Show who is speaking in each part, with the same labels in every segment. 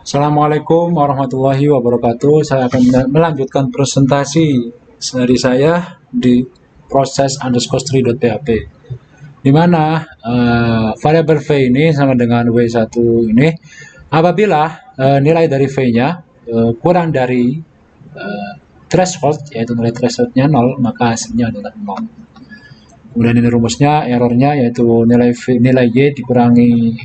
Speaker 1: Assalamualaikum warahmatullahi wabarakatuh. Saya akan melanjutkan presentasi dari saya di proses underscore tree.php, di mana variabel v ini sama dengan w1 ini apabila nilai dari v-nya kurang dari threshold, yaitu nilai thresholdnya 0, maka hasilnya adalah 0. Kemudian ini rumusnya, errornya yaitu nilai y dikurangi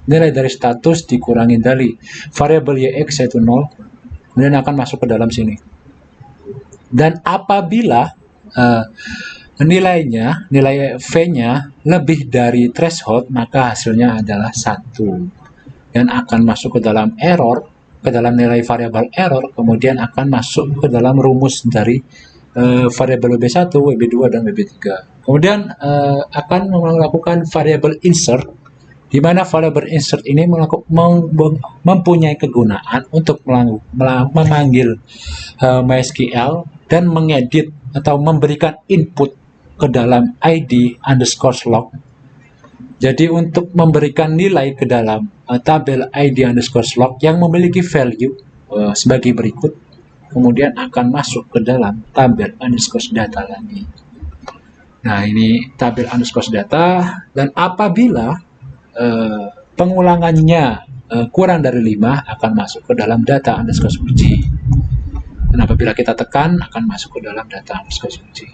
Speaker 1: nilai dari status dikurangi dari variabel yx yaitu 0, kemudian akan masuk ke dalam sini. Dan apabila nilai v-nya lebih dari threshold, maka hasilnya adalah 1 dan akan masuk ke dalam error, ke dalam nilai variabel error, kemudian akan masuk ke dalam rumus dari variabel wb1, wb2 dan wb3. Kemudian akan melakukan variabel insert, di mana variabel insert ini mempunyai kegunaan untuk memanggil MySQL dan mengedit atau memberikan input ke dalam id underscore log. Jadi untuk memberikan nilai ke dalam tabel id underscore log yang memiliki value sebagai berikut, kemudian akan masuk ke dalam tabel underscore data lagi. Nah, ini tabel underscore data, dan apabila pengulangannya kurang dari 5 akan masuk ke dalam data underscore uji. Dan apabila kita tekan akan masuk ke dalam data underscore uji.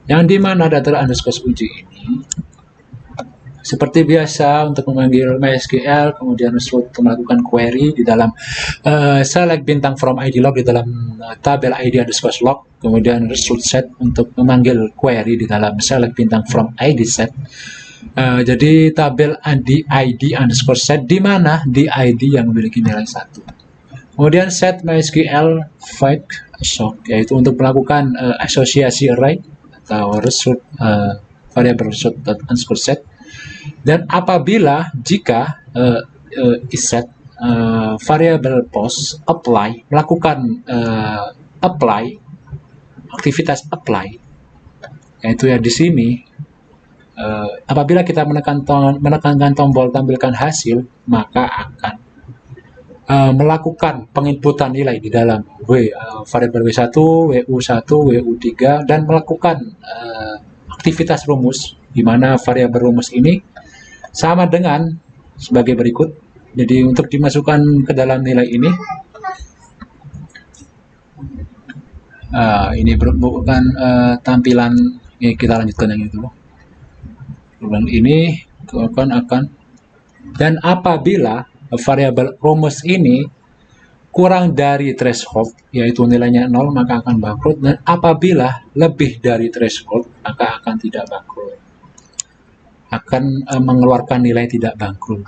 Speaker 1: Yang dimana data underscore uji ini seperti biasa untuk memanggil MySQL, kemudian untuk melakukan query di dalam select bintang from id log di dalam tabel id underscore log, kemudian result set untuk memanggil query di dalam select bintang from id set. Jadi tabel id underscore set di mana di id yang memiliki nilai 1. Kemudian set MySQL fake shock, yaitu untuk melakukan asosiasi array atau result variable result underscore set. Dan apabila jika iset variable post apply melakukan aktivitas apply, yaitu ya di sini, apabila kita menekankan tombol tampilkan hasil, maka akan melakukan penginputan nilai di dalam variabel w1, wu1, wu3 dan melakukan aktivitas rumus, di mana variabel rumus ini sama dengan sebagai berikut. Jadi untuk dimasukkan ke dalam nilai ini, ini bukan tampilan, kita lanjutkan yang itu. Kemudian ini akan, dan apabila variabel rumus ini kurang dari threshold, yaitu nilainya 0, maka akan bangkrut, dan apabila lebih dari threshold, maka akan tidak bangkrut, akan mengeluarkan nilai tidak bangkrut.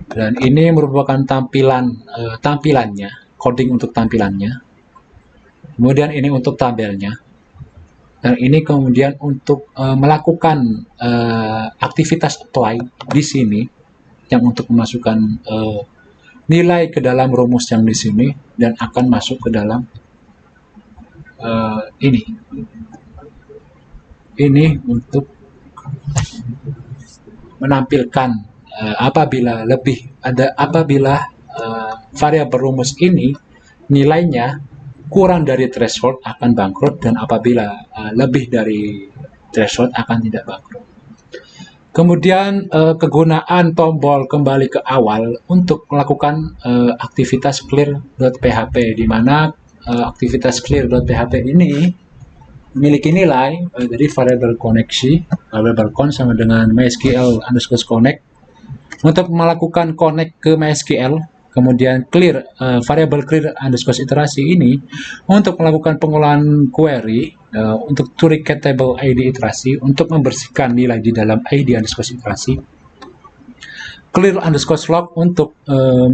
Speaker 1: Dan ini merupakan tampilannya, coding untuk tampilannya. Kemudian ini untuk tabelnya, dan ini kemudian untuk melakukan aktivitas apply di sini, yang untuk memasukkan nilai ke dalam rumus yang di sini, dan akan masuk ke dalam ini untuk menampilkan apabila variabel rumus ini nilainya kurang dari threshold akan bangkrut, dan apabila lebih dari threshold akan tidak bangkrut. Kemudian kegunaan tombol kembali ke awal untuk melakukan aktivitas clear.php, di mana aktivitas clear.php ini memiliki nilai dari variabel koneksi, variabel con sama dengan MySQL underscore connect untuk melakukan connect ke MySQL. Kemudian clear variabel clear underscore iterasi ini untuk melakukan pengulangan query untuk to recat table id iterasi untuk membersihkan nilai di dalam id underscore iterasi. Clear underscore log untuk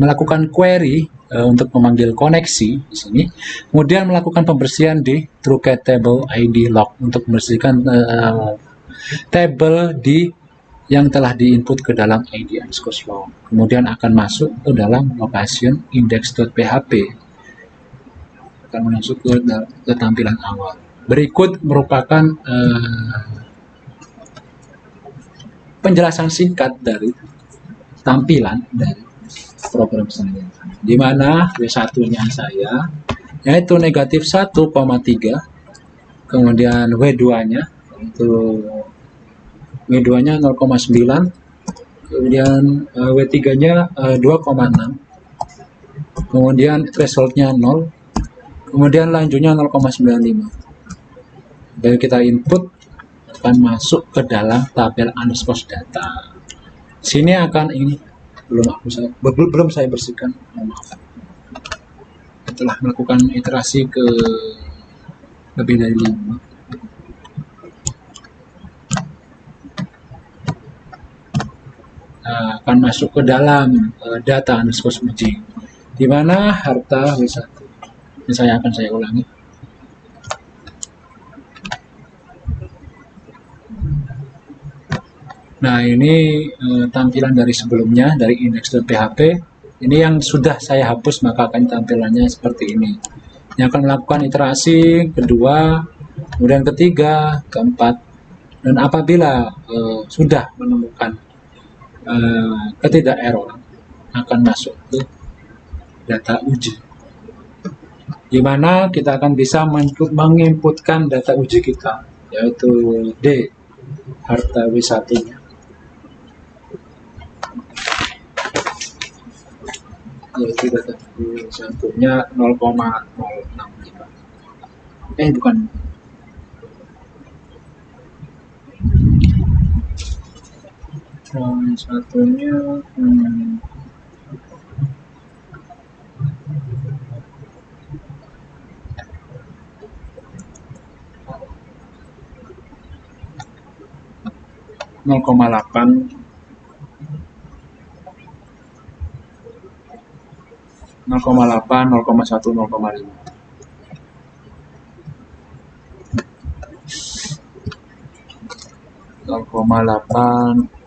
Speaker 1: melakukan query untuk memanggil koneksi di sini. Kemudian melakukan pembersihan di trueCat table id log untuk membersihkan tabel yang telah diinput ke dalam id underscore log. Kemudian akan masuk ke dalam location index.php, akan masuk ke tampilan awal. Berikut merupakan penjelasan singkat dari tampilan dari program saya, di mana W1-nya saya yaitu negatif 1,3, kemudian W2-nya itu W2-nya 0,9, kemudian W3-nya 2,6, kemudian threshold-nya 0, kemudian lanjutnya 0,95. Dari kita input akan masuk ke dalam tabel unexposed data. Sini akan ini belum saya bersihkan, maaf. Setelah melakukan iterasi ke lebih dari 5, akan masuk ke dalam data underscore uji, di mana harta W1. Ini saya ulangi. Nah, ini tampilan dari sebelumnya, dari index.php. Ini yang sudah saya hapus, maka akan tampilannya seperti ini. Yang akan melakukan iterasi kedua, kemudian ketiga, keempat. Dan apabila sudah menemukan ketidak error, akan masuk ke data uji, di mana kita akan bisa menginputkan data uji kita, yaitu D, harta W1-nya. Yaitu data W1-nya 0,065. Bukan. W1-nya 0,8, 0,8,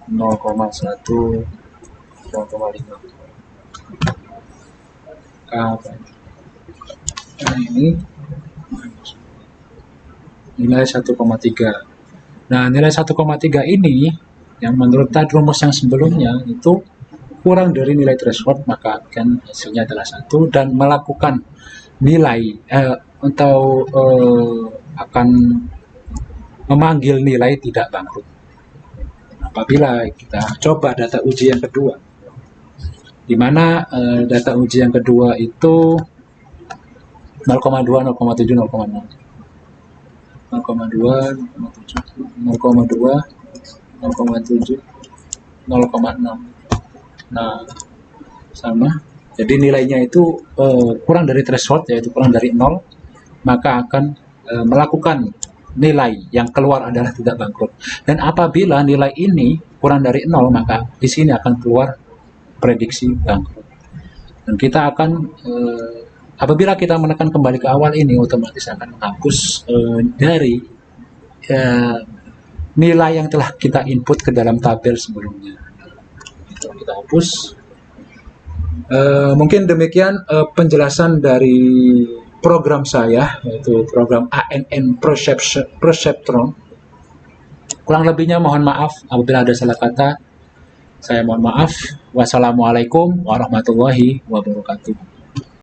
Speaker 1: 0,1, 0,5. Nah, ini nilai 1,3. Nah, nilai 1,3 ini yang menurut tadi rumus yang sebelumnya itu kurang dari nilai threshold, maka akan hasilnya adalah 1, dan melakukan nilai akan memanggil nilai tidak bangkrut. Apabila kita coba data uji yang kedua, di mana data uji yang kedua itu 0,2, 0,7, 0,6. 0,2, 0,2, 0,7, 0,6. Nah, sama. Jadi nilainya itu kurang dari threshold, yaitu kurang dari 0, maka akan melakukan nilai yang keluar adalah tidak bangkrut. Dan apabila nilai ini kurang dari 0, maka di sini akan keluar prediksi bangkrut. Dan kita akan apabila kita menekan kembali ke awal ini, otomatis akan menghapus dari nilai yang telah kita input ke dalam tabel sebelumnya. Itu kita hapus. Mungkin demikian penjelasan dari program saya, yaitu program ANN Perceptron. Kurang lebihnya mohon maaf apabila ada salah kata. Saya mohon maaf. Wassalamualaikum warahmatullahi wabarakatuh.